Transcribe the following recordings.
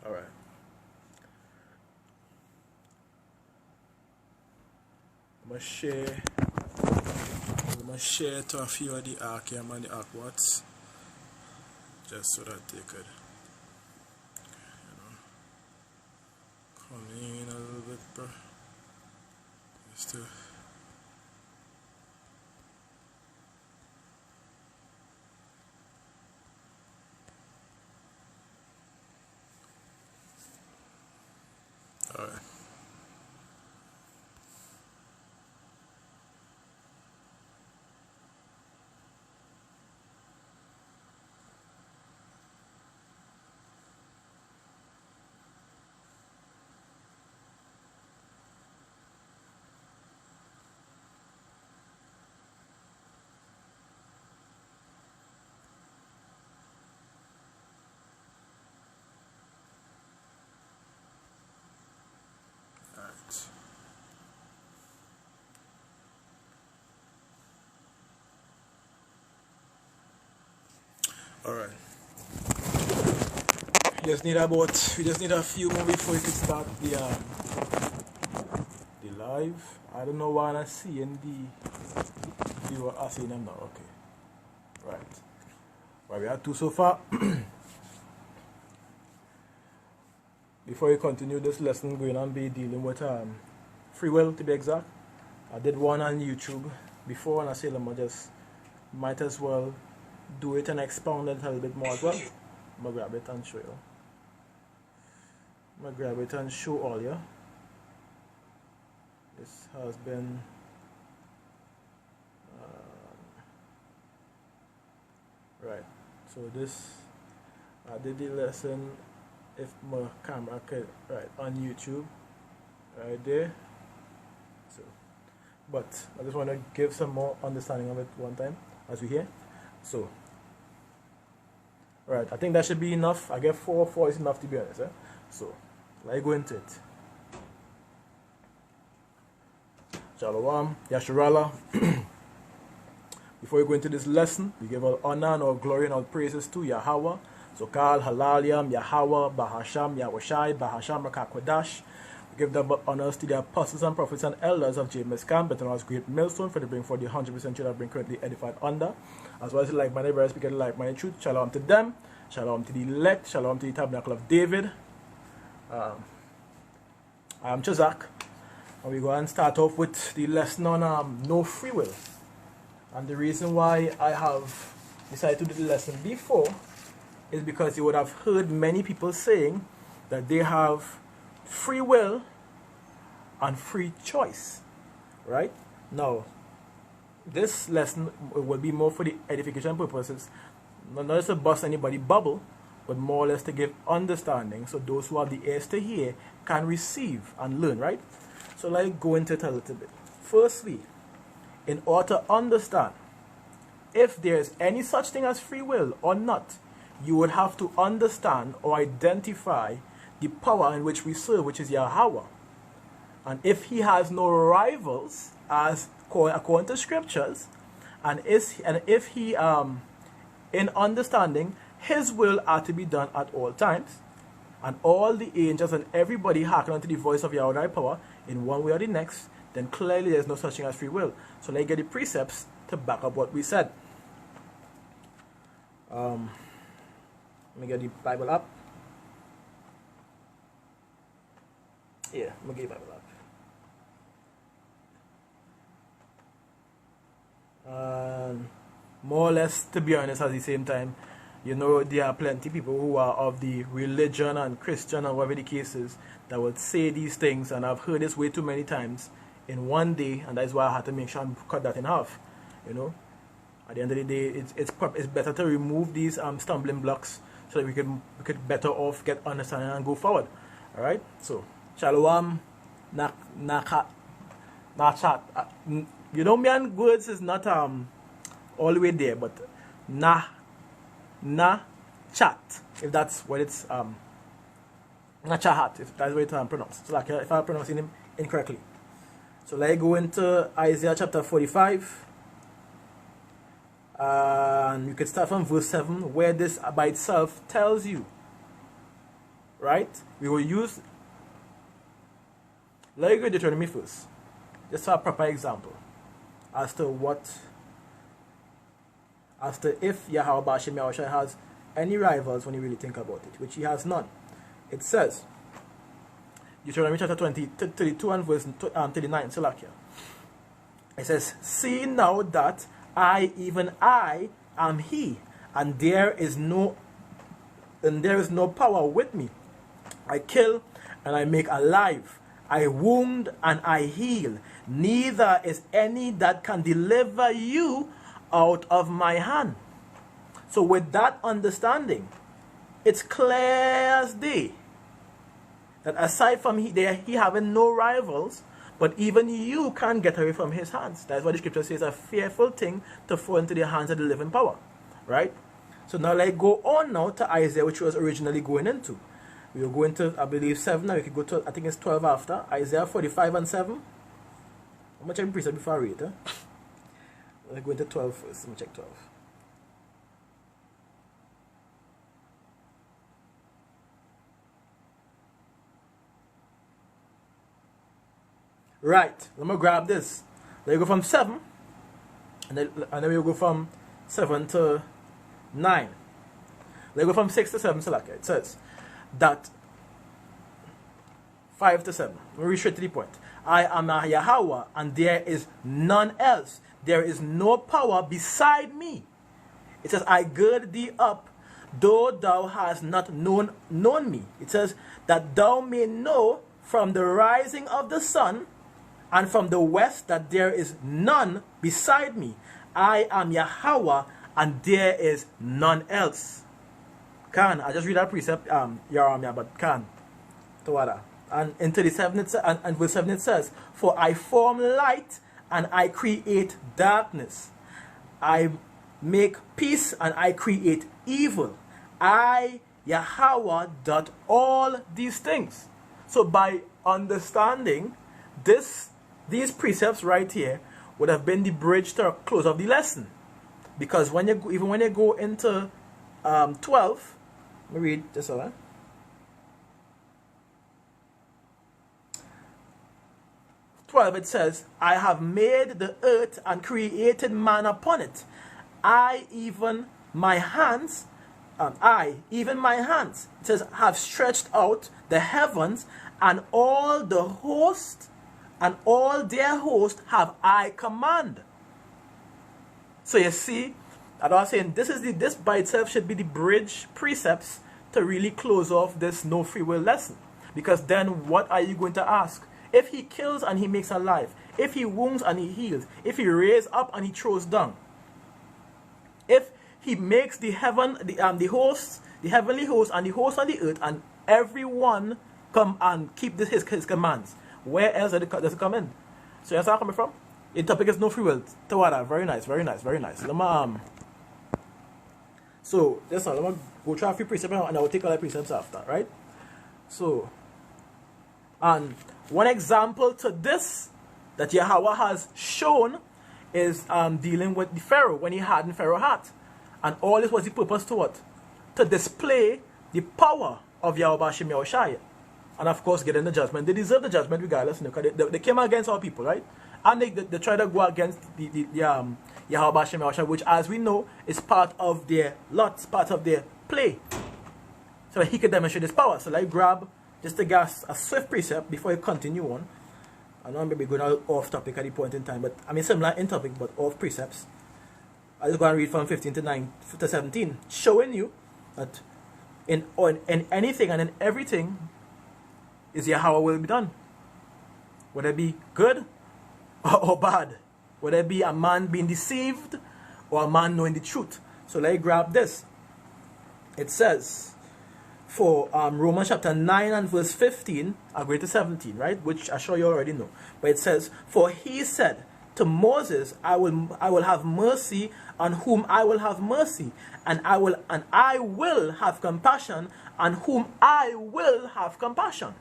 All right. I'm gonna share to a few of the Arkham and the Arkwats, just so that they could, come in a little bit, bro. Just to. All right. All right. We just need a few more before we can start the live. I don't know why I'm seeing the viewer. I see them now. Okay. Right. Well, we have two so far. Before we continue this lesson, we're going to be dealing with free will, to be exact. I did one on YouTube before, and I said I just might as well do it and expound it a little bit more as well. I'm going to grab it and show you. I'm going to grab it and show all you. This has been right. So this, I did the lesson, if my camera could, right, on YouTube, right there. So, but I just want to give some more understanding of it one time as we hear. So, right, I think that should be enough. I get 4 is enough, to be honest. So, let's go into it. Shalom, Yasharala. Before we go into this lesson, we give all honor and all glory and all praises to Yahweh. So, Kal, Halalyam, Yahweh, Bahasham, Yahushai, Bahasham, Rakakwadash. We give the honors to the apostles and prophets and elders of James Camp, but as great millstone for the bring for the 100% church that bring currently edified under, as well as the like-minded brothers speaking like-minded truth. Shalom to them, shalom to the elect, shalom to the tabernacle of David. I am Chazak, and we go and start off with the lesson on no free will. And the reason why I have decided to do the lesson before is because you would have heard many people saying that they have free will and free choice, right? Now, this lesson will be more for the edification purposes, not just to bust anybody's bubble, but more or less to give understanding, so those who have the ears to hear can receive and learn, right? So let's go into it a little bit. Firstly, in order to understand if there is any such thing as free will or not, you would have to understand or identify the power in which we serve, which is Yahweh. And if he has no rivals, as according to scriptures, and if he in understanding his will are to be done at all times, and all the angels and everybody hearken unto the voice of Yahweh power in one way or the next, then clearly there's no such thing as free will. So let's get the precepts to back up what we said. Let me get the Bible up. Yeah, I'm gonna get the Bible up. More or less, to be honest, at the same time, you know, there are plenty of people who are of the religion and Christian and whatever the case is that would say these things, and I've heard this way too many times in one day, and that's why I had to make sure and cut that in half. You know, at the end of the day, it's better to remove these stumbling blocks so that we could better off get understanding and go forward. All right. So shalom, nachat. You know, me and words is not all the way there, but na chat, if that's what it's nachahat, if that's what it's pronounced. So like if I'm pronouncing him incorrectly. So let's go into Isaiah chapter 45. And you can start from verse 7, where this by itself tells you right? We will use, let me go to Deuteronomy first, just for a proper example as to if Yahweh Ba'ashem Yahushua has any rivals when you really think about it, which he has none. It says, Deuteronomy chapter 32 and verse 39, Salakia. It says, see now that I, even I, am he, and there is no power with me. I kill and I make alive. I wound and I heal. Neither is any that can deliver you out of my hand. So with that understanding, it's clear as day that aside from he having no rivals, but even you can't get away from his hands. That's what the scripture says, a fearful thing to fall into the hands of the living power. Right? So now let's go on now to Isaiah, which was originally going into. We will go into, I believe, 7. Now we could go to, I think it's 12 after. Isaiah 45 and 7. I'm going to check precept before I read it. Let's go into 12 first. Let me check 12. Right, let me grab this. Let me go from 7, and then we'll go from 7 to 9. Let me go from 6 to 7, so like it says that 5 to 7. Let me read straight to the point. I am a Yahweh, and there is none else. There is no power beside me. It says, I gird thee up, though thou hast not known me. It says, that thou may know from the rising of the sun and from the west that there is none beside me. I am Yahweh, and there is none else. Can I just read that precept? But can Tawada. And into the 7 and verse 7 it says, for I form light and I create darkness. I make peace and I create evil. I, Yahweh, doth all these things. So by understanding these precepts right here would have been the bridge to close of the lesson. Because when you go into 12, let me read this over. 12 it says, I have made the earth and created man upon it. I, even my hands, it says, have stretched out the heavens, and all the host and all their host have I command. So you see, I was saying this by itself should be the bridge precepts to really close off this no free will lesson. Because then what are you going to ask? If he kills and he makes alive, if he wounds and he heals, if he raises up and he throws down, if he makes the heavenly hosts and the hosts on the earth, and everyone come and keep his commands, where else does it come in? So that's where I'm coming from. The topic is no free will. Tawada, very nice, very nice, very nice. So that's all. Let me go try a few precepts and I will take all the precepts after, right? So, and one example to this that Yahweh has shown is dealing with the Pharaoh when he hardened Pharaoh's heart. And all this was the purpose to what? To display the power of Yahweh Ba'ashem Yahushua. And of course, getting the judgment. They deserve the judgment regardless, because they came against our people, right? And they tried to go against the Yahweh Ba'ashem Yahushua, which, as we know, is part of their lot, part of their play. So that he could demonstrate his power. So let's grab just to gas a swift precept before you continue on. I know I'm maybe going off topic at the point in time, but I mean similar in topic, but off precepts. I'll just go and read from 15 to 17, showing you that in anything and in everything is Yahweh will be done. Whether it be good or bad. Whether it be a man being deceived or a man knowing the truth. So let's grab this. It says, for Romans chapter 9 and verse 15, I'll go to 17, right? Which I'm sure you already know. But it says, for he said to Moses, I will have mercy on whom I will have mercy, and I will have compassion on whom I will have compassion.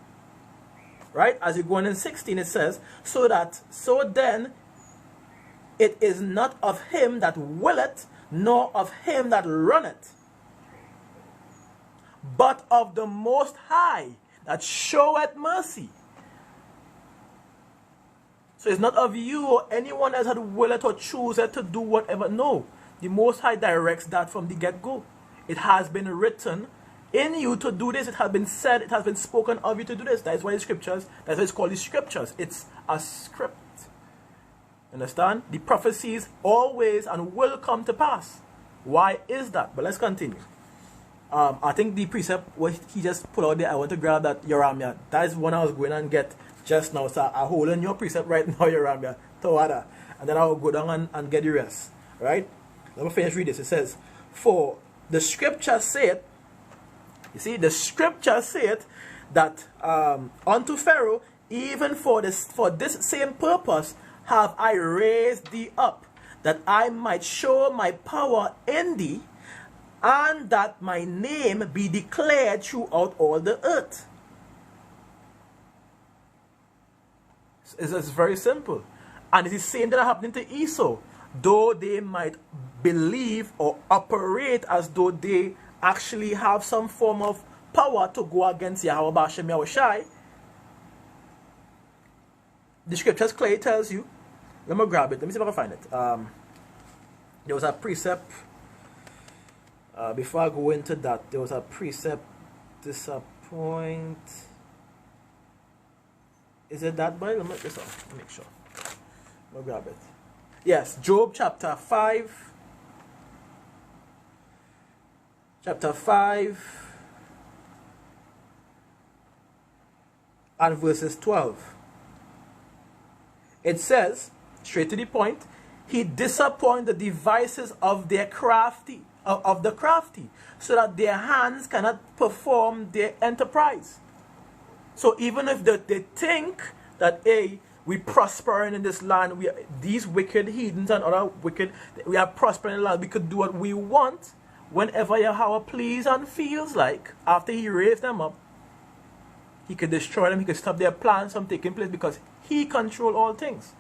Right? As you go on in 16, it says, so then it is not of him that willeth, nor of him that runneth, but of the Most High, that showeth mercy. So it's not of you or anyone else that willeth or chooseth to do whatever. No, the Most High directs that from the get-go. It has been written in you to do this. It has been said, it has been spoken of you to do this. That is why the scriptures, that's why it's called the scriptures. It's a script. Understand? The prophecies always and will come to pass. Why is that? But let's continue. I think the precept what he just put out there, I want to grab that Yoramia. That is one I was going and get just now. So I hold in your precept right now, Yoramia. Tawada. And then I'll go down and get the rest. Right? Let me finish read this. It says, for the scripture saith, you see, the scripture saith that unto Pharaoh, even for this same purpose, have I raised thee up, that I might show my power in thee, and that my name be declared throughout all the earth. It's very simple. And it is the same that happened to Esau. Though they might believe or operate as though they actually have some form of power to go against Yahweh Bashem Yahushai, the scriptures clearly tells you. Let me grab it. Let me see if I can find it. There was a precept. Before I go into that, there was a precept. Disappoint. Is it that Bible? Let me make sure. Let me grab it. Yes, Job chapter 5. Chapter 5. And verses 12. It says, straight to the point, he disappointed the devices of their crafty, of the crafty, so that their hands cannot perform their enterprise. So even if they think that, hey, we prospering in this land, these wicked heathens and other wicked, we are prospering in the land, we could do what we want, whenever Yahweh please and feels like, after he raised them up, he could destroy them, he could stop their plans from taking place, because he controls all things.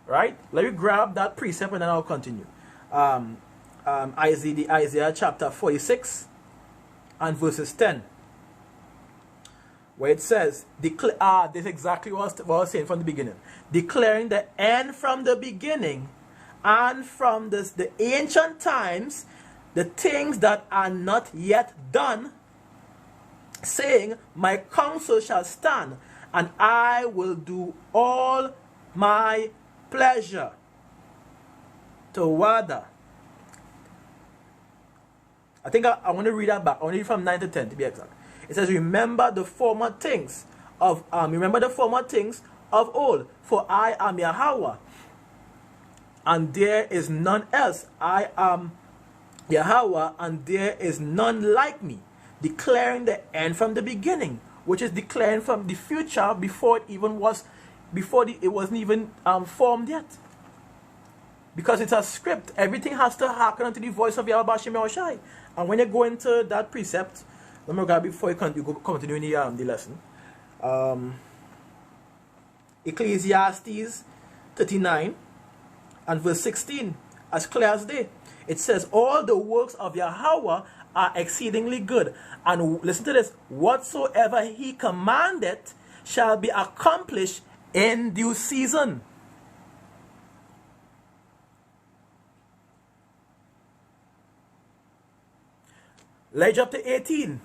Right? Let me grab that precept and then I'll continue. Isaiah chapter 46 and verses 10. Where it says, this is exactly what I was saying from the beginning. Declaring the end from the beginning, and from the ancient times, the things that are not yet done, saying, my counsel shall stand, and I will do all my pleasure. Tawada. I think I want to read that back. I want to read from 9 to 10 to be exact. It says, remember the former things of old, for I am Yahweh, and there is none else. I am Yahweh, and there is none like me, declaring the end from the beginning, which is declaring from the future before it even was, it wasn't even formed yet. Because it's a script. Everything has to hearken unto the voice of Yahweh Bashem Yahushai. And when you go into that precept, let me grab it before you continue the lesson. Ecclesiastes 39 and verse 16, as clear as day. It says, all the works of Yahweh are exceedingly good. And listen to this, whatsoever he commandeth shall be accomplished in due season. Let's jump to 18.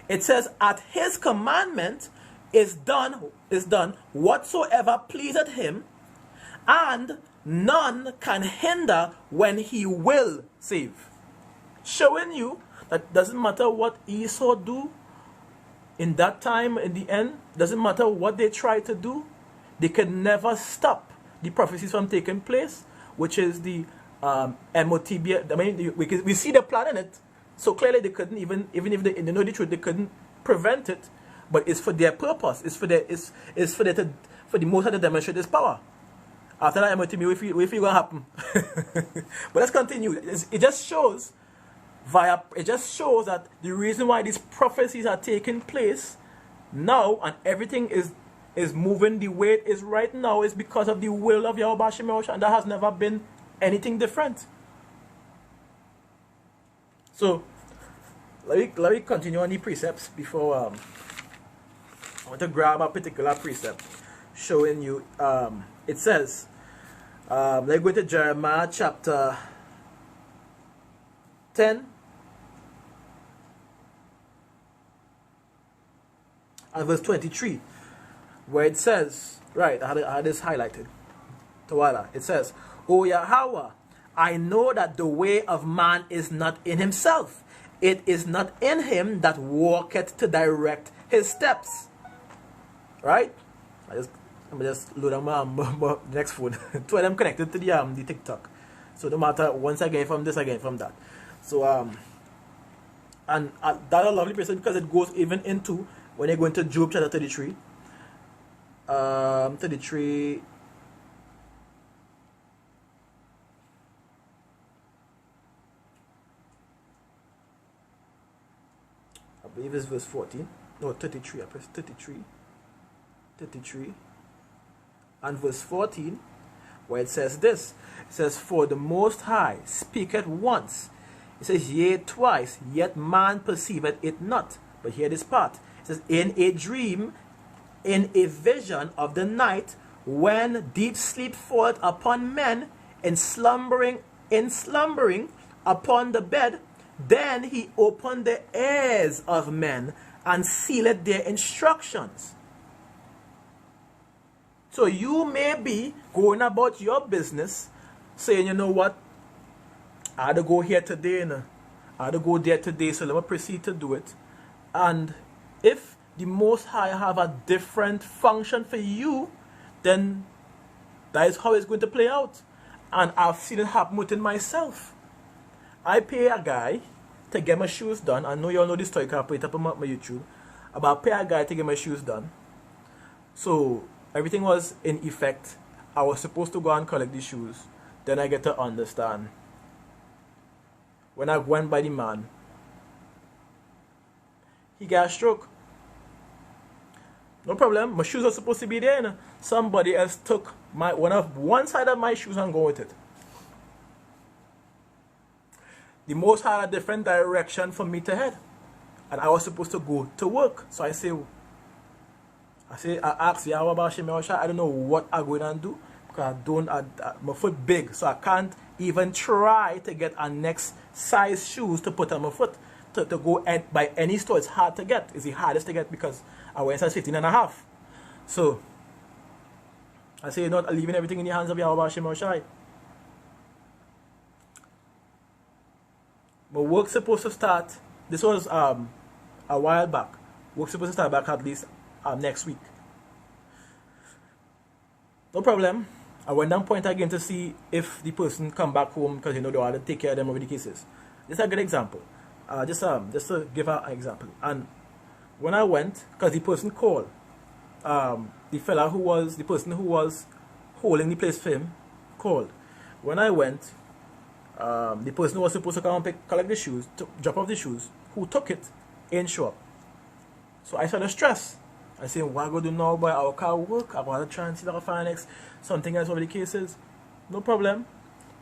It says, at his commandment is done whatsoever pleaseth him, and none can hinder when he will save. Showing you that doesn't matter what Esau do in that time, in the end, doesn't matter what they try to do, they can never stop the prophecies from taking place, which is the MOTB. I mean, we see the plan in it. So clearly they couldn't even if they know the truth, they couldn't prevent it. But it's for their purpose. It's for the Most High to demonstrate His power. After that, MOTB, we feel gonna happen. But let's continue. It just shows that the reason why these prophecies are taking place now and everything is moving the way it is right now is because of the will of Yahweh Bashem Yahushua, and there has never been anything different. So, let me continue on the precepts before I want to grab a particular precept showing you. It says, let's go to Jeremiah chapter 10 and verse 23, where it says, right, I had this highlighted. Tawala. It says, O Yahweh, I know that the way of man is not in himself. It is not in him that walketh to direct his steps. Right? Let me just load on my next phone. Two of them connected to the TikTok. So no matter, once I get from this, I get from that. So and that's a lovely person because it goes even into when you go into Job chapter 33. 33. I believe it's verse 14. No, 33. I press 33. 33 and verse 14, where it says this. It says, for the Most High speaketh once. It says, yea, twice, yet man perceiveth it not. But hear this part. It says, in a dream, in a vision of the night, when deep sleep falleth upon men, in slumbering upon the bed, then he opened the ears of men and sealed their instructions. So you may be going about your business saying, you know what, I had to go here today, I had to go there today, so let me proceed to do it. And if the Most High have a different function for you, then that is how it's going to play out. And I've seen it happen within myself. I pay a guy to get my shoes done. I know you all know this story because I put it up on my YouTube. About pay a guy to get my shoes done. So everything was in effect. I was supposed to go and collect the shoes. Then I get to understand. When I went by the man, he got a stroke. No problem. My shoes are supposed to be there. Somebody else took one side of my shoes and go with it. The Most had a different direction for me to head. And I was supposed to go to work. So I asked Yahweh about Shemel. I don't know what I'm going to do. Because my foot big. So I can't even try to get a next size shoes to put on my foot. To go by any store. It's hard to get. It's the hardest to get because I wear size 15.5. So I say, you're not leaving everything in the hands of Yahweh Shemel. My work's supposed to start. This was a while back. Work's supposed to start back at least next week. No problem. I went down point again to see if the person come back home because they want to take care of them over the cases. This is a good example. Just to give an example. And when I went, because the person called, the person who was holding the place for him called. When I went, the person who was supposed to come and collect the shoes, drop off the shoes, who took it, ain't show up. So I started stress. I said, what I go do now, boy? Our car work. I want to try and see if I can find next something else over the cases. No problem.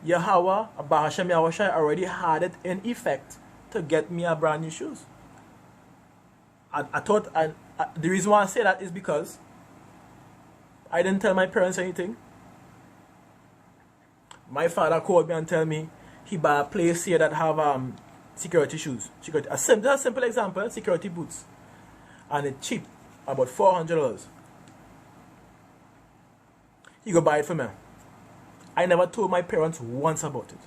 Yahweh, Bahashem Yahushai already had it in effect to get me a brand new shoes. I thought, the reason why I say that is because I didn't tell my parents anything. My father called me and tell me he buy a place here that have security shoes. A simple example, security boots. And it's cheap, about $400. He go buy it for me. I never told my parents once about it.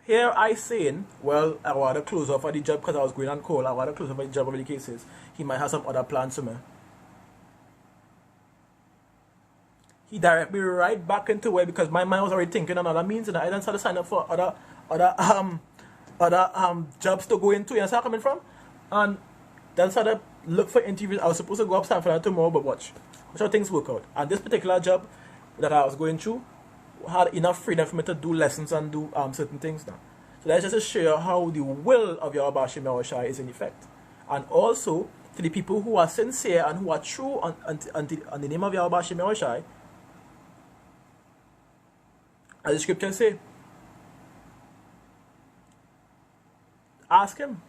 Here I saying, well, I want to close off for the job because I was going on call. I want to close off for the job over the cases. He might have some other plans for me. He directed me right back into where, because my mind was already thinking on other means, and I didn't start to sign up for other jobs to go into. You know where I'm coming from? And then started to look for interviews. I was supposed to go up Stanford tomorrow, but watch how things work out. And this particular job that I was going through had enough freedom for me to do lessons and do certain things now. So that's just to show you how the will of Yahweh Hashem Yahushai is in effect. And also to the people who are sincere and who are true on the name of Yahweh Hashem Yahushai, as the scriptures say, Ask him.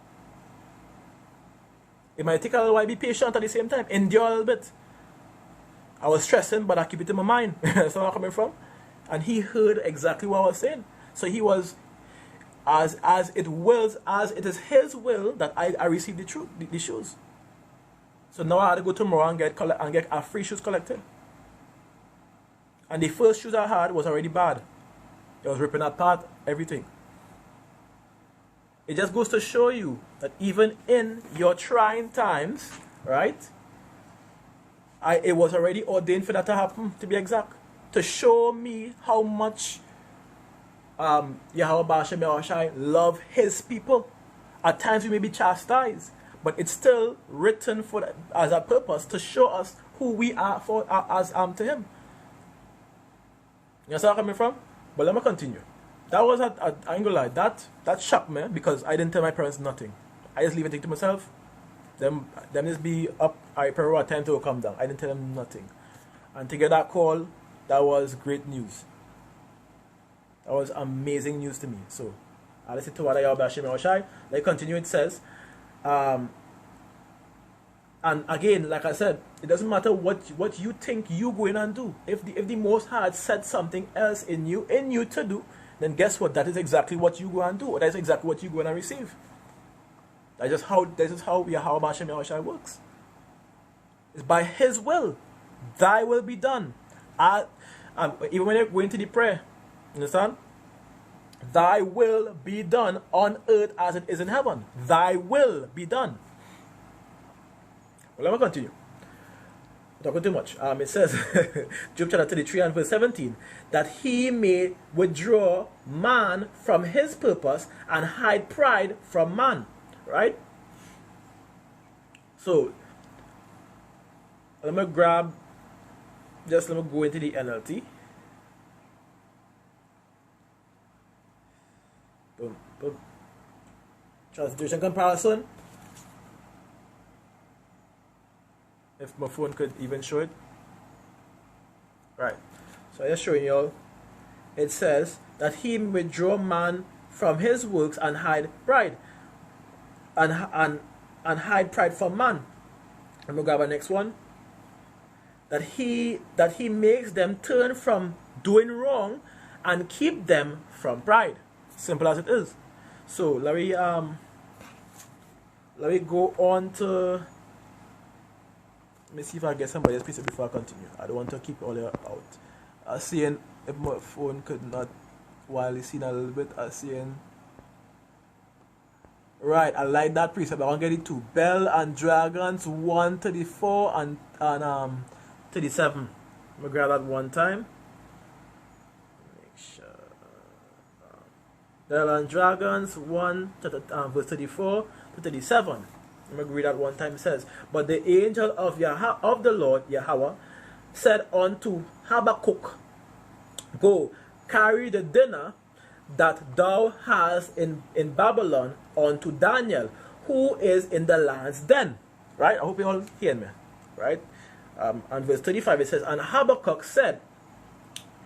It might take a little while. Be patient at the same time. Endure a little bit. I was stressing, but I keep it in my mind. That's where I'm coming from. And he heard exactly what I was saying. So he was, as it is his will that I receive the shoes. So now I had to go tomorrow and get our free shoes collected. And the first shoes I had was already bad. It was ripping apart everything. It just goes to show you that even in your trying times, right? It was already ordained for that to happen, to be exact. To show me how much Yahweh Ba'ashem Yahushai love his people. At times we may be chastised, but it's still written as a purpose to show us who we are to him. You know where I'm coming from? But let me continue. That was I ain't gonna lie, that shocked me because I didn't tell my parents nothing. I just leave it to myself. Them just be up, I probably time to come down. I didn't tell them nothing. And to get that call, that was great news. That was amazing news to me. So I listen to what I Hashem Yahushai. Like continue, it says, and again, like I said, it doesn't matter what you think you going and do. If the Most High had said something else in you to do, then guess what? That is exactly what you go and do. Or that is exactly what you go and receive. That is how Yahweh Hashem Yahushai works. It's by his will. Thy will be done. Even when you're going to the prayer, understand? Thy will be done on earth as it is in heaven. Thy will be done. Well, let me continue. I'm talking too much. It says, Job chapter 33 and verse 17, that he may withdraw man from his purpose and hide pride from man. Right? So, let me go into the NLT. Boom, boom. Translation comparison. If my phone could even show it. Right. So I'm just showing you all. It says that he may withdraw man from his works and hide pride. And hide pride from man. I'm gonna grab the next one. That he makes them turn from doing wrong and keep them from pride. Simple as it is. So let me go on to. Let me see if I get somebody else piece before I continue. I don't want to keep all that out. I seeing if my phone could not, while it's seen a little bit, I seeing. Right, I like that precept. I want to get it to Bell and Dragons 134 and 37. I'm gonna grab that one time. Make sure. Bell and Dragons 1 verse 34 to 37. I'm going to read that one time. It says, but the angel of the Lord, Yahweh, said unto Habakkuk, go, carry the dinner that thou hast in Babylon unto Daniel, who is in the land's den. Right? I hope you all hear me. Right? And verse 35 it says, and Habakkuk said,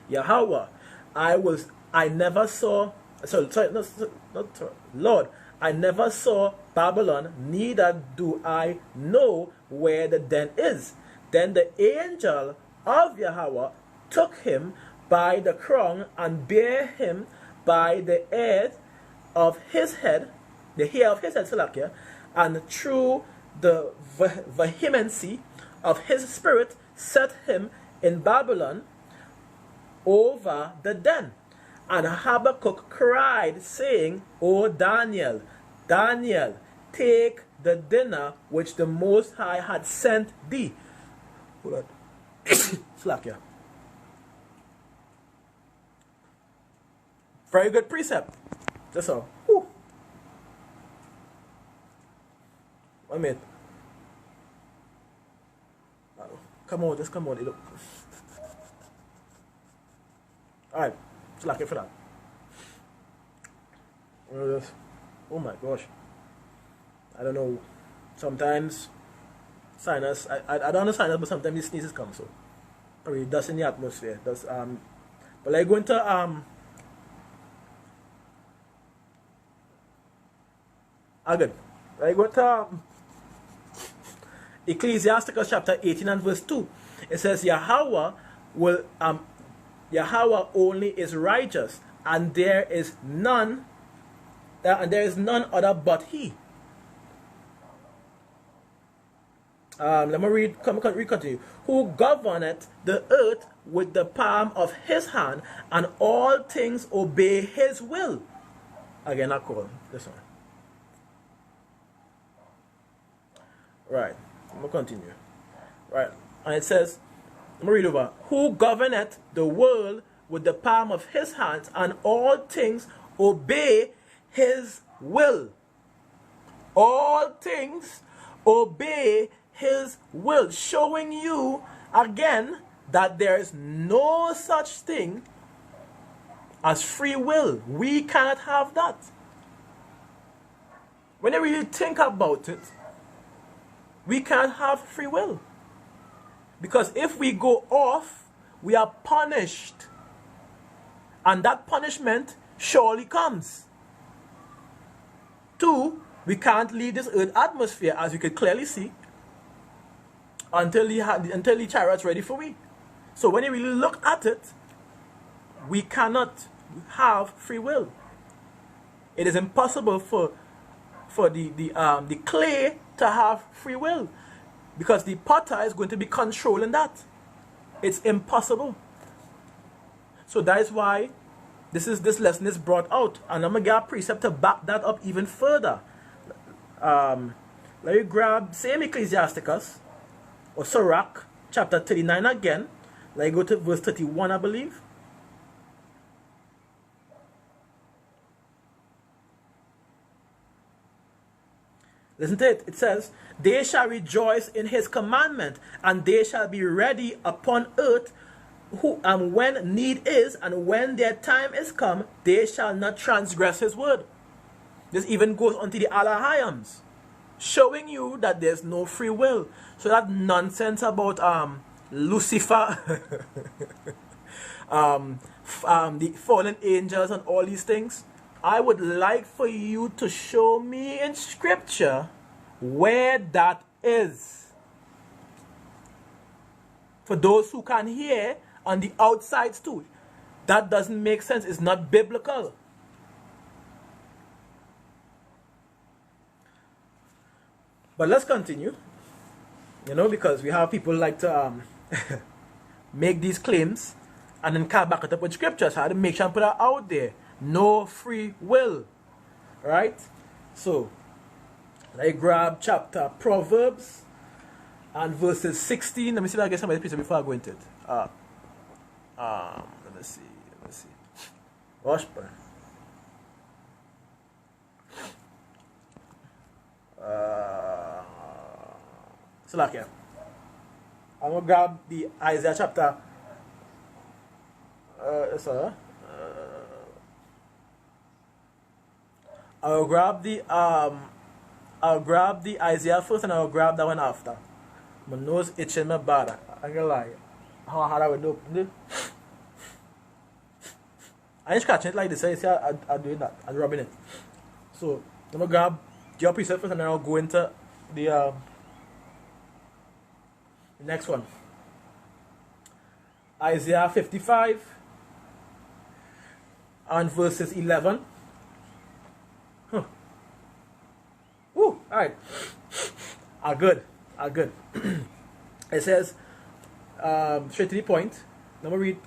Yahweh, Lord, I never saw Babylon, neither do I know where the den is. Then the angel of Yahweh took him by the crown and bare him by the hair of his head, Salakia, and through the vehemency of his spirit set him in Babylon over the den. And Habakkuk cried, saying, O Daniel, Daniel, take the dinner which the Most High had sent thee. Hold on. Slack, very good precept. That's all. Whew. 1 minute. Come on, just come on. Look. Alright. Slack it for that. Oh my gosh. I don't know. Sometimes sinus. I don't know sinus, but sometimes the sneezes come. So probably dust in the atmosphere. But like going to Good. Right, go to Ecclesiasticus chapter 18 and verse 2. It says, Yahweh only is righteous, and there is none other but He. Let me read continue. Who governeth the earth with the palm of His hand, and all things obey His will. Again, I call this one. Right. I'm going to continue. Right. And it says, let me read over. Who governeth the world with the palm of His hands, and all things obey His will. All things obey His will. Showing you again that there is no such thing as free will. We cannot have that. When you really think about it, we can't have free will. Because if we go off, we are punished. And that punishment surely comes. 2, we can't leave this earth atmosphere, as you can clearly see, until the chariot's ready for we. So when you really look at it, we cannot have free will. It is impossible for the clay to have free will, because the potter is going to be controlling that. It's impossible. So that is why this lesson is brought out, and I'm gonna get a precept to back that up even further. Let me grab same Ecclesiasticus or Sirach chapter 39 again. Let me go to verse 31, I believe. Listen to it. It says, they shall rejoice in His commandment, and they shall be ready upon earth, when need is, and when their time is come, they shall not transgress His word. This even goes on to the Alahayams, showing you that there's no free will. So that nonsense about Lucifer, the fallen angels and all these things, I would like for you to show me in Scripture where that is. For those who can hear on the outsides too, that doesn't make sense. It's not biblical. But let's continue. Because we have people like to make these claims and then come back it up with Scripture. So I had to make sure and put that out there. No free will. Right? So, I grab chapter Proverbs and verses 16. Let me see if I get somebody picture before I go into it. Let me see. Washburn. So like here. I'm gonna grab the Isaiah chapter. I'll grab the Isaiah first, and I'll grab that one after. My nose itching my bad. I ain't gonna lie. How hard I would do. I ain't scratching it like this. I see I'm doing that. I'm rubbing it. So I'm gonna grab your precept first, and then I'll go into the next one. Isaiah 55 and verses 11. Woo, alright. Good. It says, straight to the point. Let me read.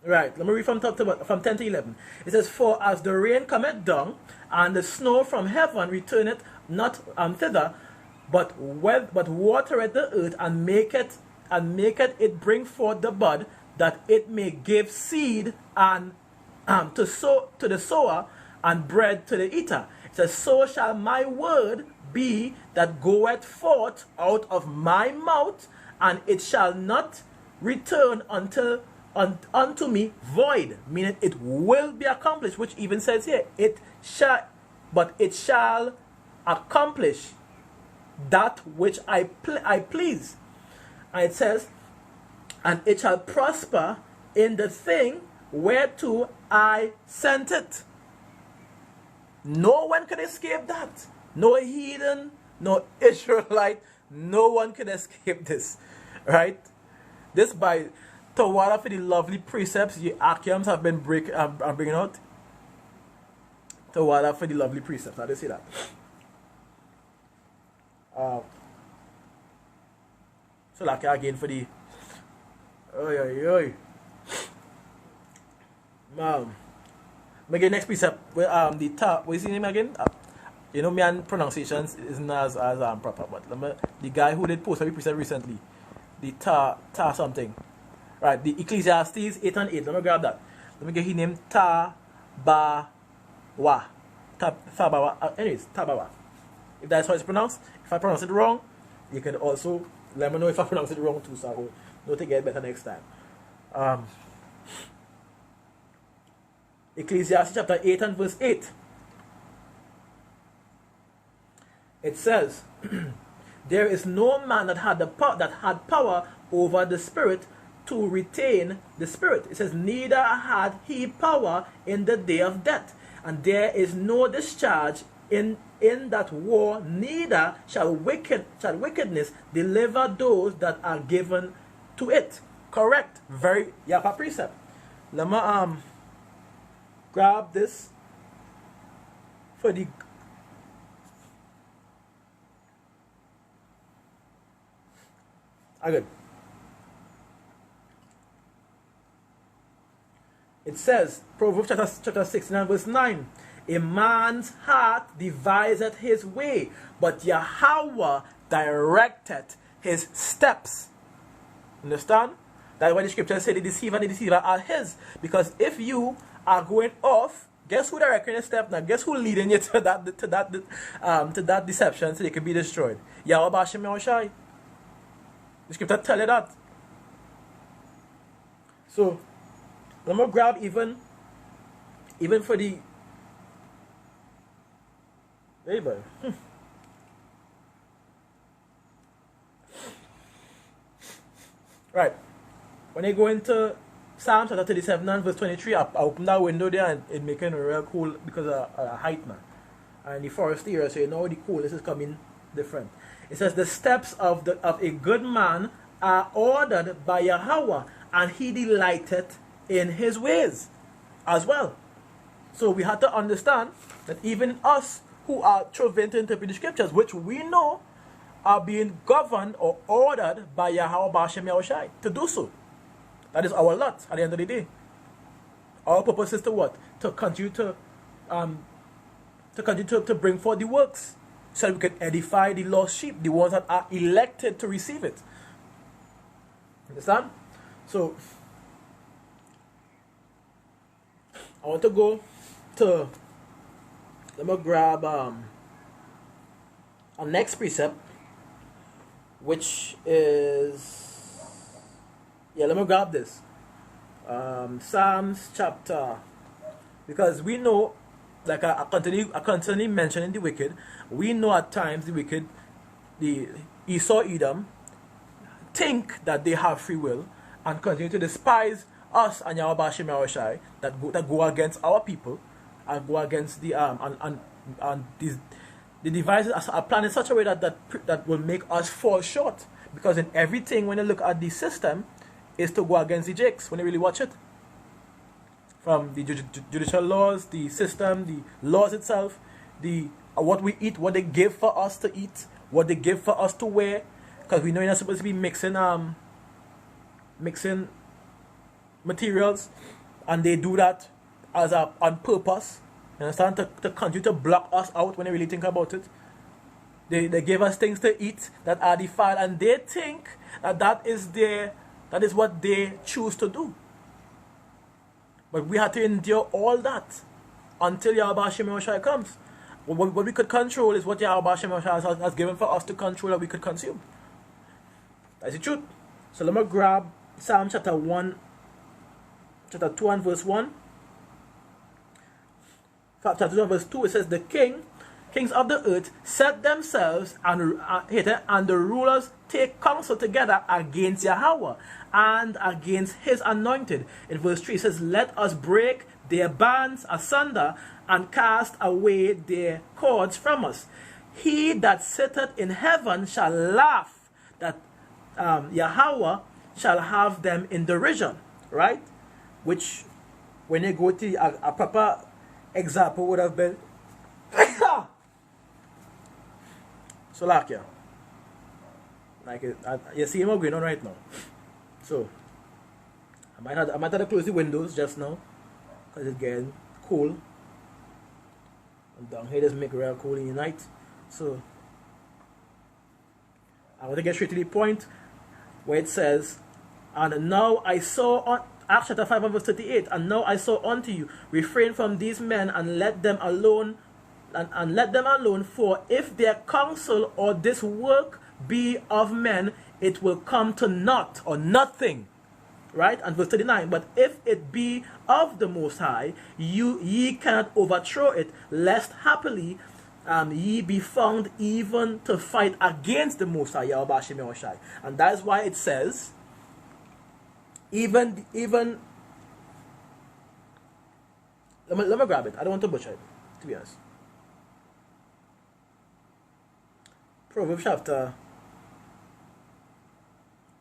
Right, let me read from 10 to 11. It says, for as the rain cometh down, and the snow from heaven returneth not thither, but watereth the earth, and maketh it bring forth the bud, that it may give seed and to the sower, and bread to the eater. It says, so shall my word be that goeth forth out of my mouth, and it shall not return unto me void, meaning it will be accomplished, which even says here, it shall accomplish that which I please. And it says, and it shall prosper in the thing whereto I sent it. No one could escape that. No heathen, no Israelite, no one could escape this. Right? This by Tawada for the lovely precepts the Akiams have been bringing out. Tawada for the lovely precepts. How do you see that? So like again for the Again, next precept, the what is his name again? You know, me and pronunciations isn't as proper, but the guy who did post every precept recently, the ta something, right? The Ecclesiastes 8 and 8. Let me grab that. Let me get his name. Tabawa. Anyways, Tabawa. If that's how it's pronounced, if I pronounce it wrong, you can also let me know if I pronounce it wrong too, so I will know to get better next time. Ecclesiastes chapter 8 and verse 8. It says, there is no man that had power over the spirit to retain the spirit. It says, neither had he power in the day of death, and there is no discharge in that war, neither shall wickedness deliver those that are given to it. Correct. Very yapa precept. Let me grab this for the good. It says, Proverbs chapter 16 verse 9, a man's heart deviseth his way, but Yahweh directeth his steps. Understand? That's why the scripture said the deceiver and the deceiver are his. Because if you are going off, guess who directing your step now? Guess who leading you to that deception so they can be destroyed? Yahweh Bashem Yahushai. The scripture tell you that. So let me grab even for the right. When you go into Psalm chapter 37 and verse 23, I open that window there and it making a real cool because of height now. And the forest area, so you know the coolness is coming different. It says the steps of a good man are ordered by Yahweh, and he delighteth in his ways as well. So we have to understand that even us who are trained to interpret the scriptures, which we know are being governed or ordered by Yahweh Bashem Yahushai to do so. That is our lot at the end of the day. Our purpose is to what? To continue to bring forth the works, so that we can edify the lost sheep, the ones that are elected to receive it. Understand? So I want to go to, let me grab our next precept, which is, let me grab this. Psalms chapter, because we know, like I constantly mentioning the wicked, we know at times the wicked, the Esau Edom, think that they have free will and continue to despise us and Yahweh Bashem Yahushai that go against our people and go against the devices are planned in such a way that will make us fall short, because in everything when you look at the system is to go against the jakes when you really watch it, from the judicial laws, the system, the laws itself, the what we eat, what they give for us to eat, what they give for us to wear, because we know you're not supposed to be mixing materials, and they do that on purpose. You understand? To continue to block us out when they really think about it. They give us things to eat that are defiled, and they think that is what they choose to do. But we have to endure all that until Yahweh Bashem Yahushai comes. What we could control is what Yahweh Bashem Yahushai has given for us to control that we could consume. That's the truth. So let me grab Psalm chapter 2 and verse 1. Chapter 2 and verse 2, it says, the king kings of the earth set themselves, and the rulers take counsel together against Yahweh and against his anointed. In verse 3 it says, let us break their bands asunder and cast away their cords from us. He that sitteth in heaven shall laugh, that Yahweh shall have them in derision. Right? Which, when you go to a proper example, would have been so like you see what's going on right now. So I might have to close the windows just now because it's getting cool. And down here doesn't make it real cool in the night. So I want to get straight to the point where it says, and now I saw on Acts chapter 5 and verse 38, and now I saw unto you, refrain from these men and let them alone, and let them alone, for if their counsel or this work be of men, it will come to naught or nothing. Right? And verse 39, but if it be of the Most High, ye cannot overthrow it, lest happily ye be found even to fight against the Most High, Yahweh Hashem Yahushai. And that is why it says, even let me grab it. I don't want to butcher it, to be honest. Proverbs chapter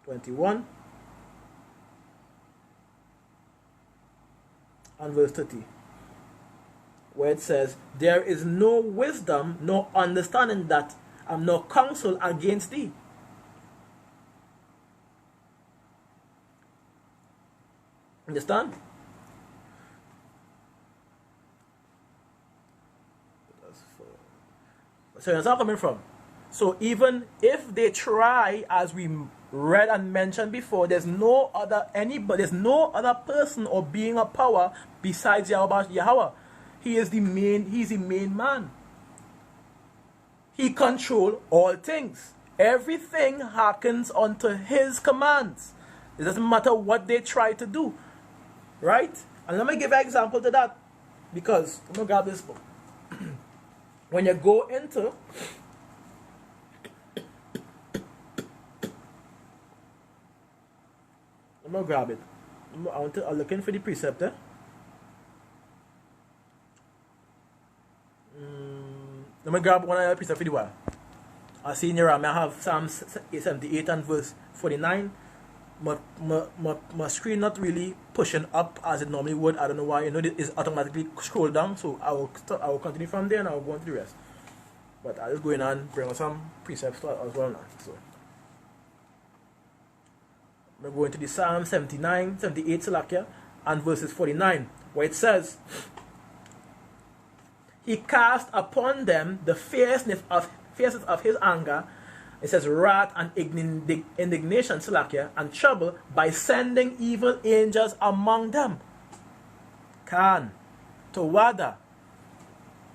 21 and verse 30, where it says, there is no wisdom, no understanding, that no counsel against thee. Understand? So that's all coming from. So even if they try, as we read and mentioned before, there's no other person or being of power besides Yahweh. He's the main man. He controls all things. Everything hearkens unto his commands. It doesn't matter what they try to do. Right? And let me give an example to that. Because, I'm going to grab this book. When you go into I'm going to grab it. I'm looking for the precept there. Let me grab one of the precepts for the while. I see in your RAM, I have Psalm 78 and verse 49. My screen not really pushing up as it normally would. I don't know why. You know, it is automatically scroll down. So I will continue from there and I will go on to the rest. But I'll just go in and bring on some precepts as well now. So I'm going to the Psalm 78 Salakia and verses 49, where it says, he cast upon them the fierceness of his anger. It says wrath and indignation, Salakia, and trouble, by sending evil angels among them. Khan, Tawada.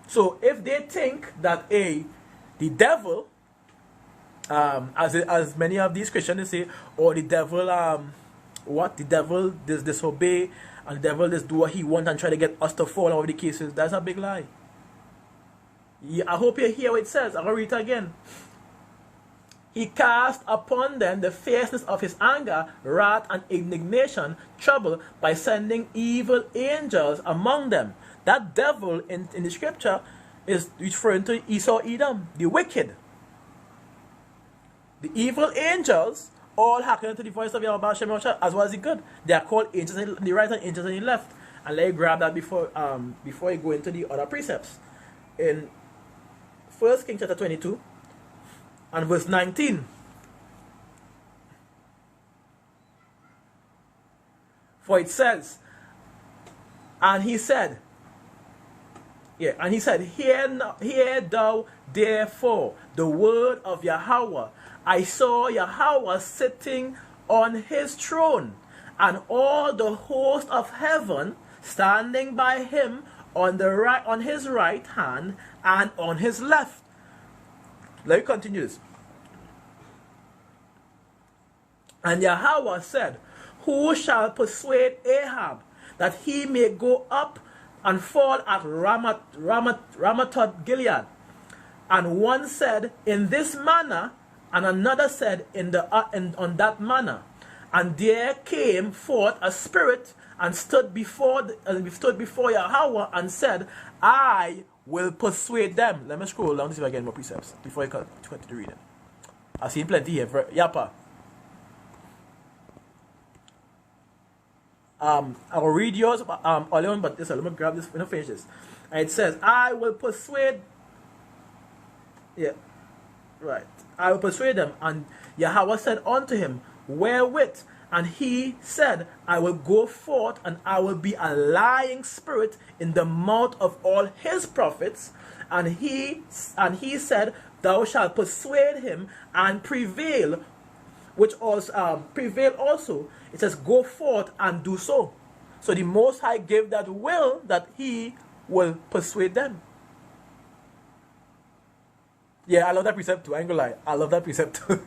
So if they think that the devil, as many of these Christians say, or the devil, the devil does disobey, and the devil does do what he wants and try to get us to fall over the cases, that's a big lie. I hope you hear what it says. I'm going to read it again. He cast upon them the fierceness of his anger, wrath and indignation, trouble, by sending evil angels among them. That devil in the scripture is referring to Esau Edom, the wicked. The evil angels all hearken to the voice of Yahweh Hashem as well as the good. They are called angels on the right and angels on the left. And let you grab that before you go into the other precepts. In 1 Kings chapter 22 and verse 19. For it says, and he said, hear thou therefore the word of Yahweh. I saw Yahweh sitting on his throne, and all the host of heaven standing by him on his right hand and on his left. Let me continue this. And Yahweh said, who shall persuade Ahab that he may go up and fall at Ramathoth Gilead? And one said, in this manner, and another said, on that manner. And there came forth a spirit and stood before Yahweh and said, I will persuade them. Let me scroll down to see if I get more precepts before I continue reading. I see plenty here. Yapa. I will read yours alone, but let me grab this. Let me finish this. And it says, I will persuade. Yeah, right. I will persuade them. And Yahweh said unto him, wherewith? And he said, I will go forth, and I will be a lying spirit in the mouth of all his prophets. And he said, thou shalt persuade him and prevail, which also prevail also. It says, go forth and do so. So the Most High gave that will that he will persuade them. Yeah, I love that precept too. I ain't gonna lie. I love that precept too.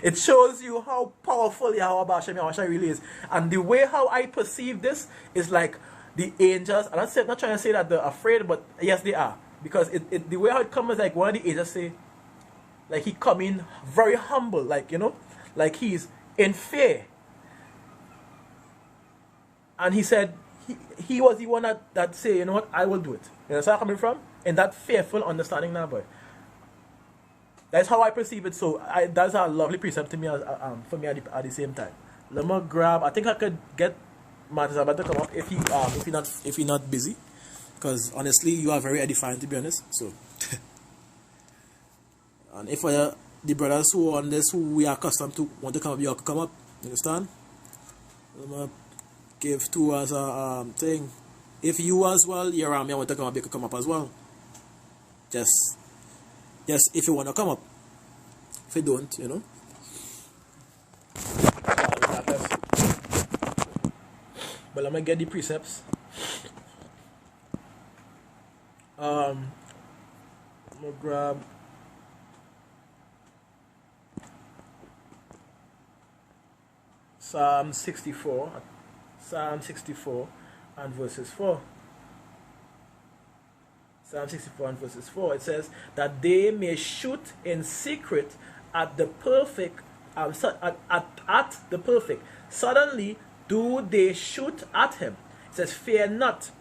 It shows you how powerful Yahweh Ba'ashem really is. And the way how I perceive this is like the angels. And I'm not trying to say that they're afraid, but yes, they are. Because the way how it comes is like one of the angels say, like he come in very humble, like, you know, like he's in fear. And he said, he was the one that say, you know what, I will do it. You know where I'm coming from? In that fearful understanding now, boy. That's how I perceive it. So that's a lovely precept to me, for me at the same time. Let me grab. I think I could get Matazaba to come up if you're not busy, because honestly you are very edifying, to be honest. So, and if the brothers who are on this, who we are accustomed to, want to come up, you can come up. You understand? Let me give to us a thing. If you as well, you're around me, I want to come up, you can come up as well. Just if you want to come up. If you don't, you know. But let me get the precepts. I'm gonna grab Psalm 64 and verses 4. Psalm 64 and verses 4, it says, that they may shoot in secret at the perfect, at the perfect. Suddenly do they shoot at him. It says, fear not.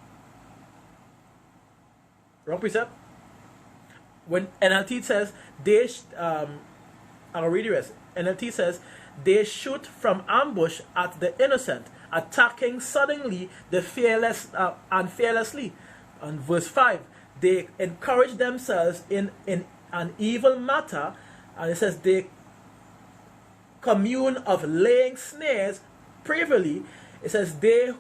Wrong precept. When NLT says, I'll read the rest. NLT says, they shoot from ambush at the innocent, attacking suddenly the fearless and fearlessly. And verse 5, they encourage themselves in an evil matter, and it says they commune of laying snares privily. It says they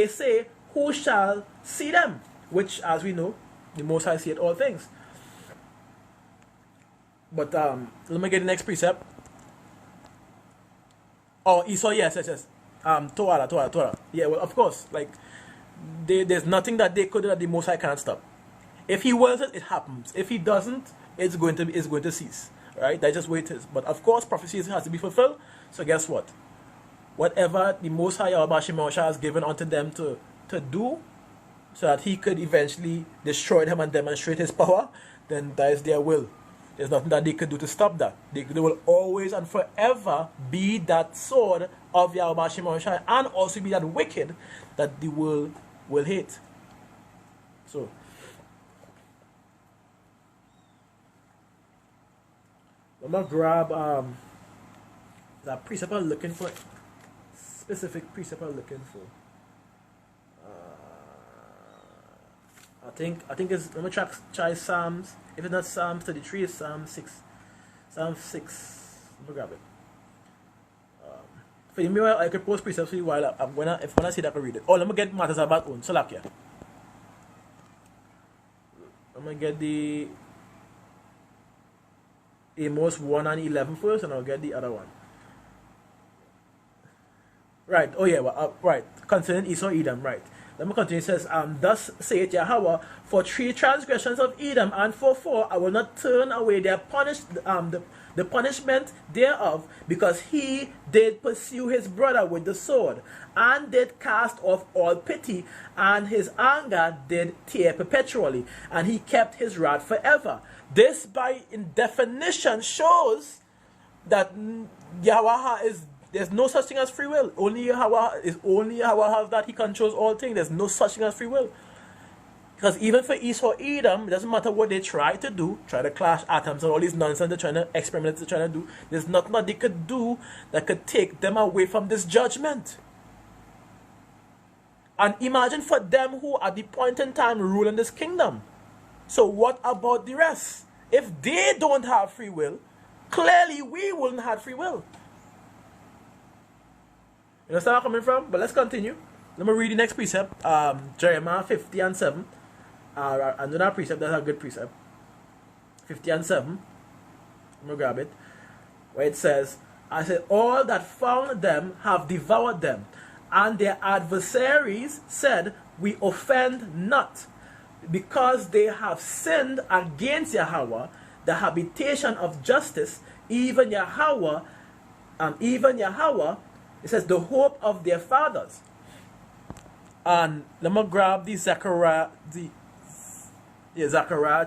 say, who shall see them? Which, as we know, the Most High seeth all things. But let me get the next precept. Oh, Esau, yes. Torah. Yeah, well, of course, like, there's nothing that they could do that the Most High can't stop. If he wills it, it happens. If he doesn't, it's going to cease. Right? That's just what it is. But of course, prophecy has to be fulfilled. So guess what? Whatever the Most High has given unto them to do, so that he could eventually destroy them and demonstrate his power, then that is their will. There's nothing that they could do to stop that. They will always and forever be that sword of Yahweh Shai, and also be that wicked that the world will hate. So, I'm going to grab that precept I'm looking for. Specific precept I'm looking for. I think it's, let me try Psalms. If it's not Psalm 33, it's Psalm 6. Psalm 6. Let me grab it. For me, I could post precepts for you while when I see that I can read it. Oh, let me get matters about own. So, like, yeah. I'm going to get the Amos 1 and 11 first, and I'll get the other one. Right. Oh, yeah. Well, right. Concerning Esau, Edom. Right. Let me continue. It says, thus saith Yahweh, for 3 transgressions of Edom, and for 4 I will not turn away their the punishment thereof, because he did pursue his brother with the sword, and did cast off all pity, and his anger did tear perpetually, and he kept his wrath forever. This, by in definition, shows that Yahweh there's no such thing as free will. Only Yahweh has that. He controls all things. There's no such thing as free will. Because even for Esau, Edom, it doesn't matter what they try to do, try to clash atoms and all these nonsense they're trying to experiment, they're trying to do, there's nothing that they could do that could take them away from this judgment. And imagine for them who at the point in time rule in this kingdom. So what about the rest? If they don't have free will, clearly we wouldn't have free will. You understand where I'm coming from? But let's continue. Let me read the next precept. Jeremiah 50 and 7. Another precept, that's a good precept. 50 and 7. Let me grab it. Where it says, I said, all that found them have devoured them, and their adversaries said, we offend not, because they have sinned against Yahweh, the habitation of justice, even Yahweh, it says, the hope of their fathers. And let me grab the Zechariah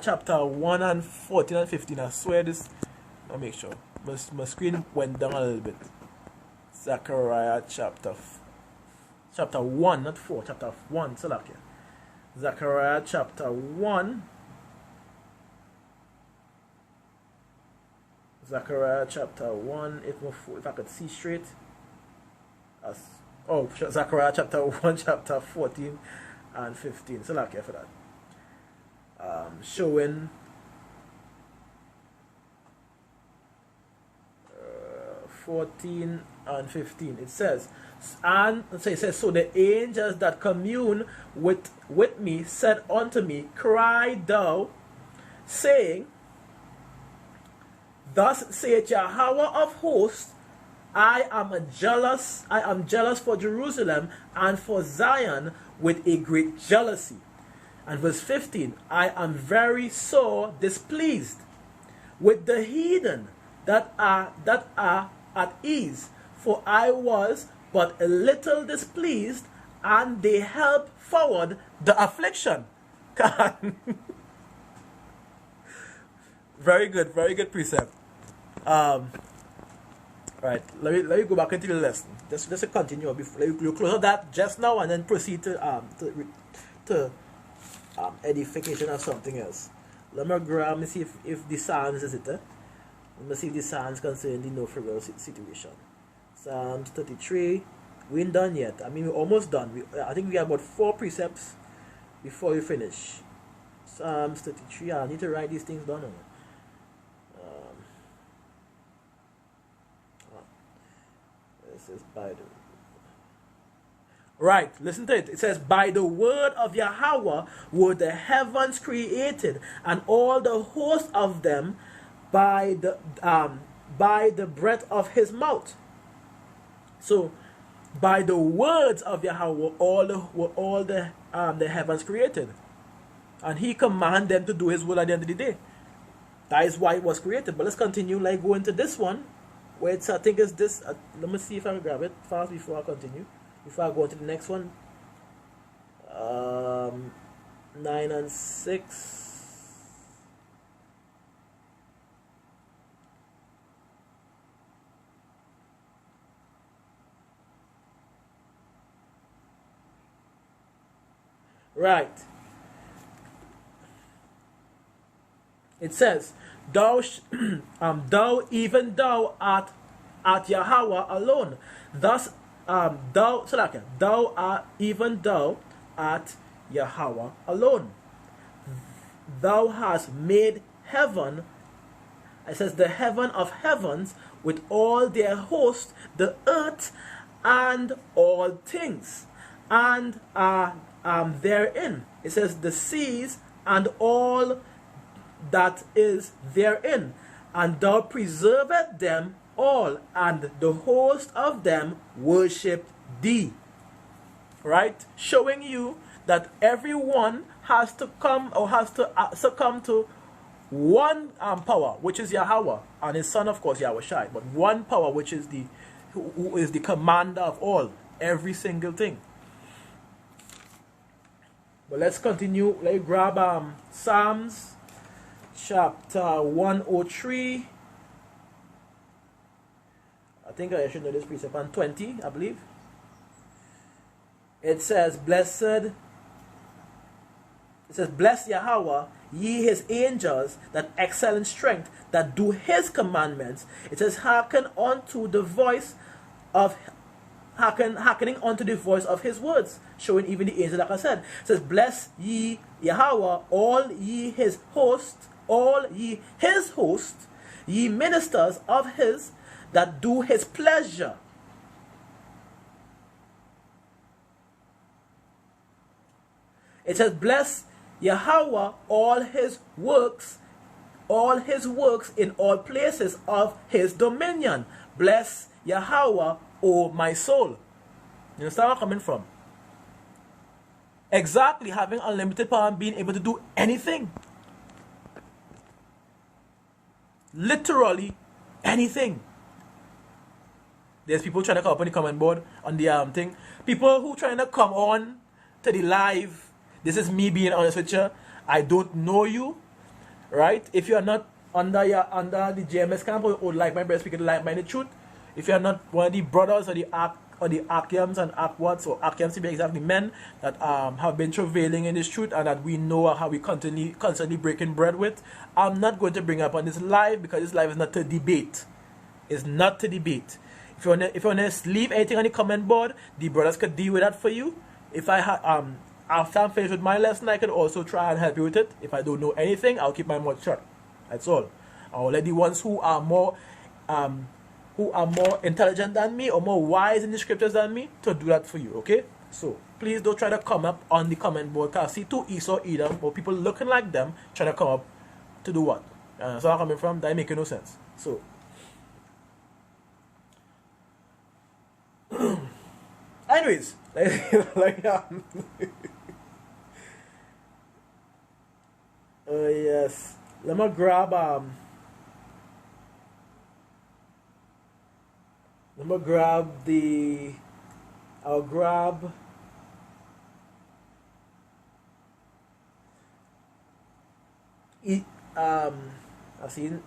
chapter 1 and 14 and 15. I swear this, I'll make sure. My screen went down a little bit. Zechariah chapter 1, not 4, chapter 1. So like here. Zechariah chapter 1. Zechariah chapter 1, if I could see straight. Zechariah chapter 1, chapter 14 and 15. So like here for that. Showing 14 and 15. It says, so the angels that commune with me said unto me, cry thou, saying, thus saith Yahweh of hosts, I am jealous for Jerusalem and for Zion with a great jealousy. And verse 15, I am very sore displeased with the heathen that are at ease, for I was but a little displeased, and they help forward the affliction. Very good precept. Right, let me go back into the lesson. Just to continue. You close that just now and then proceed to edification or something else. Let me see if the Psalms is it. Let me see if the Psalms concern the no free will situation. Psalms 33. We ain't done yet. I mean, we're almost done. I think we have about 4 precepts before we finish. Psalms 33. I need to write these things down. This is by the... Right, listen to it. It says, by the word of Yahweh were the heavens created, and all the host of them by the breath of his mouth. So, by the words of Yahweh were all the heavens created, and he commanded them to do his will at the end of the day. That is why it was created. But let's continue. Like go into this one, where it's I think it's this. Let me see if I can grab it fast before I continue. Before I go into the next one. 9 and 6. Right. It says, thou even thou art at Yahweh alone. Thus thou art even thou at Yahweh alone. Thou hast made heaven, it says, the heaven of heavens with all their host, the earth and all things, and therein. It says the seas and all that is therein, and thou preservest them all, and the host of them worship thee. Right? Showing you that everyone has to come or has to succumb to one power, which is Yahweh, and his son, of course, Yahushai, but one power, which is who is the commander of all, every single thing. But let's continue. Let's grab Psalms chapter 103. I think I should know this precept, on 20, I believe. It says, bless Yahweh, ye his angels that excel in strength, that do his commandments. It says, hearkening unto the voice of his words, showing even the angels, like I said. It says, bless ye Yahweh, all ye his hosts, ye ministers of his, that do his pleasure. It says, bless Yahweh, all his works in all places of his dominion. Bless Yahweh, O my soul. You understand where I'm coming from? Exactly, having unlimited power and being able to do anything. Literally anything. There's people trying to come up on the comment board on the thing. People who trying to come on to the live. This is me being honest with you. I don't know you, right? If you are not under the JMS camp or like my brother speaking the like-minded truth, if you are not one of the brothers or the Archians and Arkwats, or Archians to be exactly, men that have been travailing in this truth and that we know how we constantly breaking bread with, I'm not going to bring up on this live, because this live is not to debate. It's not to debate. If you wanna leave anything on the comment board, the brothers could deal with that for you. If I after I'm finished with my lesson, I can also try and help you with it. If I don't know anything, I'll keep my mouth shut. That's all. I'll let the ones who are more intelligent than me or more wise in the scriptures than me to do that for you. Okay? So please don't try to come up on the comment board, because I see two Esau Edom or people looking like them trying to come up to do what? So I'm coming from, that making no sense. So anyways, yes, let me grab I'll grab I've seen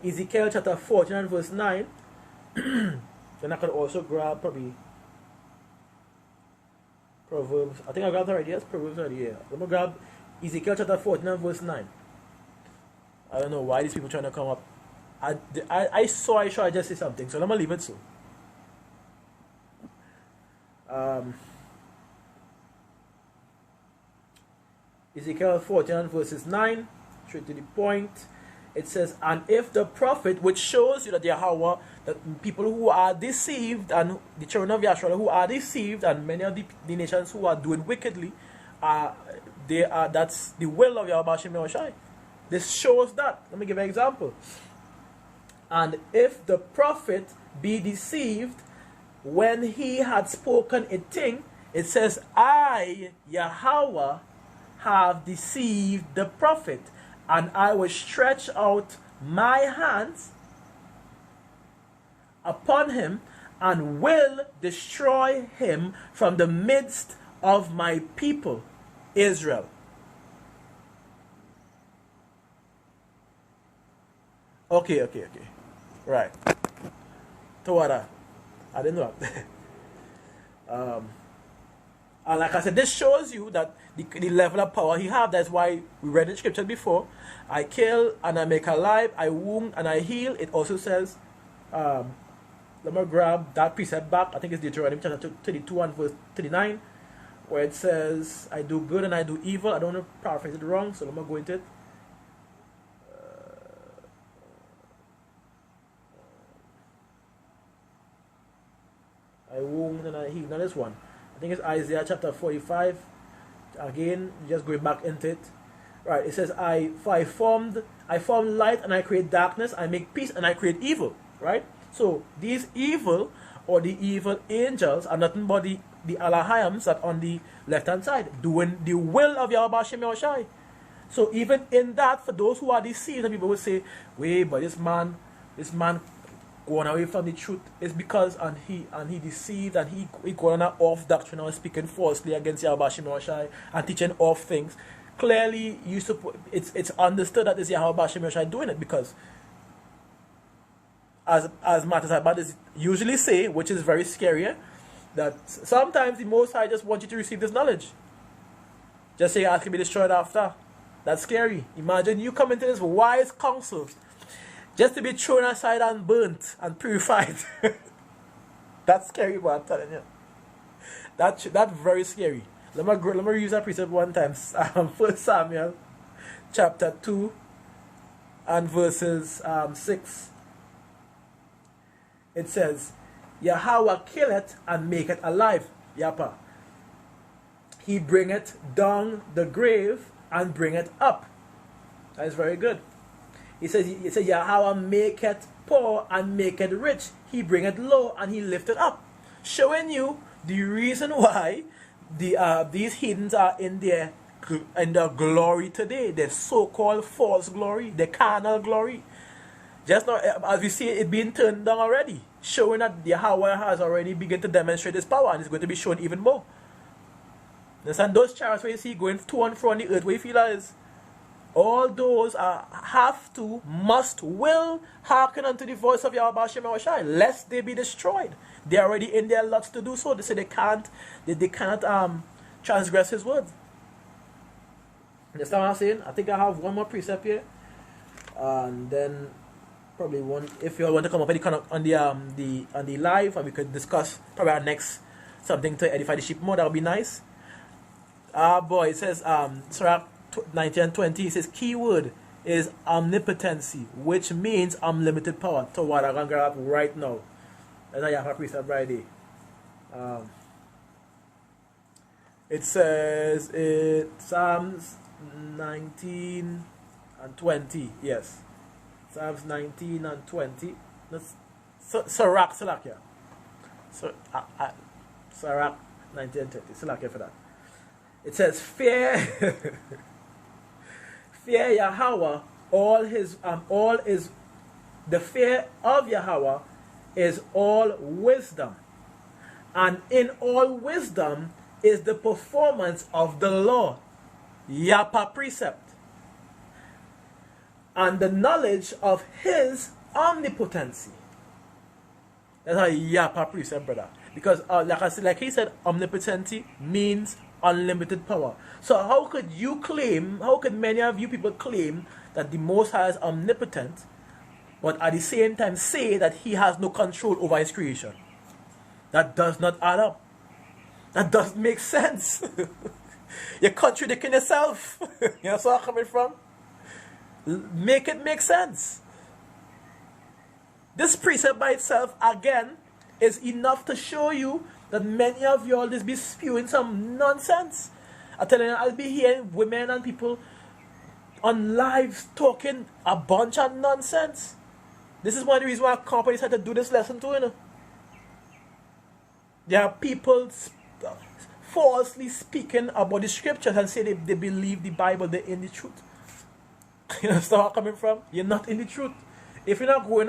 Ezekiel chapter 14 and verse 9. Then I could also grab probably Proverbs. I think I grabbed already. Yes, Proverbs already. Yeah. Let me grab Ezekiel chapter 14 and verse 9. I don't know why these people trying to come up. I saw I just say something, so let me leave it so. Ezekiel 14 and verses 9, straight to the point. It says, and if the prophet, which shows you that Yahweh, that people who are deceived, and the children of Yahshua who are deceived, and many of the nations who are doing wickedly, that's the will of Yahweh Shem Yahushai. This shows that. Let me give an example. And if the prophet be deceived, when he had spoken a thing, it says, I, Yahweh, have deceived the prophet, and I will stretch out my hands upon him, and will destroy him from the midst of my people, Israel. Okay. Right. Tawara. I didn't know that. And like I said, this shows you that the level of power he have. That's why we read in scripture before. I kill and I make alive, I wound and I heal. It also says, let me grab that precept back. I think it's Deuteronomy chapter 32 and verse 39, where it says, I do good and I do evil. I don't want to paraphrase it wrong, so let me go into it. I wound and I heal. Now this one, I think it's Isaiah chapter 45. Again, just going back into it. Right, it says, I form light and I create darkness. I make peace and I create evil. Right? So these evil or the evil angels are nothing but the Alahayams that on the left hand side doing the will of Yahweh Shem Yahushai. So even in that, for those who are deceived, and people will say, wait, but this man going away from the truth is because and he deceived, and he going on off doctrine or speaking falsely against Yahweh Shem Shai and teaching off things. Clearly, it's understood that it's Yahweh Shem Shai doing it, because as Matters about is usually say, which is very scary, that sometimes the Most High just wants you to receive this knowledge. Just say you can be destroyed after. That's scary. Imagine you come into this wise counsel just to be thrown aside and burnt and purified. That's scary, but I'm telling you. That's very scary. Let me use that precept one time. 1 Samuel chapter 2 and verses 6. It says, Yahweh killeth and maketh alive. Yapa. He bringeth down the grave and bringeth up. That is very good. He says Yahweh maketh poor and maketh rich. He bringeth low and he lifteth up. Showing you the reason why these heathens are in their glory today. Their so-called false glory, their carnal glory. Just now, as we see it being turned down already, showing that Yahweh has already begun to demonstrate his power, and it's going to be shown even more. Understand? Those chariots where you see going to and fro on the earth, where you feel that is, all those must, will hearken unto the voice of Yahweh Shem Shai, lest they be destroyed. They are already in their lots to do so. They say they cannot transgress his words. Understand what I'm saying? I think I have one more precept here, and then probably one. If you all want to come up on the live, and we could discuss probably our next something to edify the sheep more, that would be nice. Boy, it says Sirach 19 and 20, it says keyword is omnipotency, which means unlimited power. So what I'm going to grab right now. And I have a precept right there. It says Psalms 19 and 20. Yes. Psalms 19 and 20. That's Sirach, yeah. Sirach 19 and 20. Sirach for that. It says, fear Yahweh, the fear of Yahweh is all wisdom, and in all wisdom is the performance of the law, Yapa precept, and the knowledge of his omnipotency. That's a Yapa precept, brother. Because like he said, omnipotency means unlimited power. So how could many of you people claim that the Most High is omnipotent, but at the same time say that he has no control over his creation? That does not add up. That doesn't make sense. You're contradicting yourself. You know where I'm coming from? Make it make sense. This precept by itself, again, is enough to show you that many of y'all just be spewing some nonsense. I'm telling you, I'll be hearing women and people on lives talking a bunch of nonsense. This is one of the reasons why companies had to do this lesson too, you know. There are people falsely speaking about the scriptures and say they believe the Bible, they're in the truth. You understand where I'm coming from? You're not in the truth. If you're not going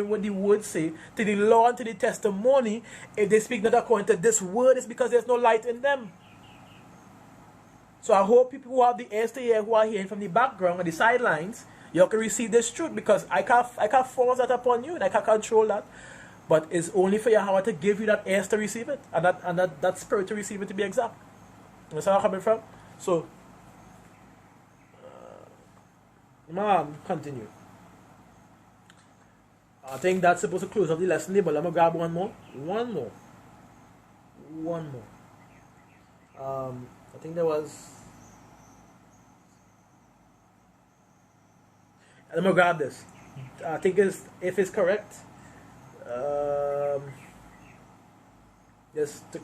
what the word say, to the law and to the testimony, if they speak not according to this word, it's because there's no light in them. So I hope people who have the ears to hear, who are hearing from the background and the sidelines, you can receive this truth, because I can't force that upon you and I can't control that. But it's only for Yahweh to give you that ears to receive it, and that spirit to receive it, to be exact. You understand where I'm coming from? So, continue. I think that's supposed to close up the lesson there, but let me grab one more. I think there was... Let me grab this. I think if it's correct. Just to...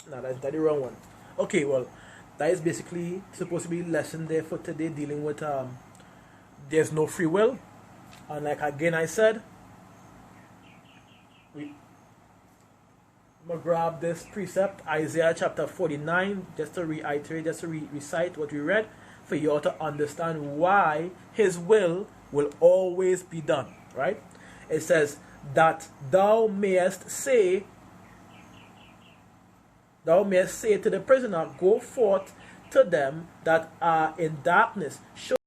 No, that's the wrong one. Okay, well, that is basically supposed to be lesson there for today, dealing with there's no free will. And like again I said, I'm going to grab this precept, Isaiah chapter 49, just to reiterate, just to recite what we read, for you all to understand why his will always be done, right? It says, that thou mayest say to the prisoner, go forth to them that are in darkness, show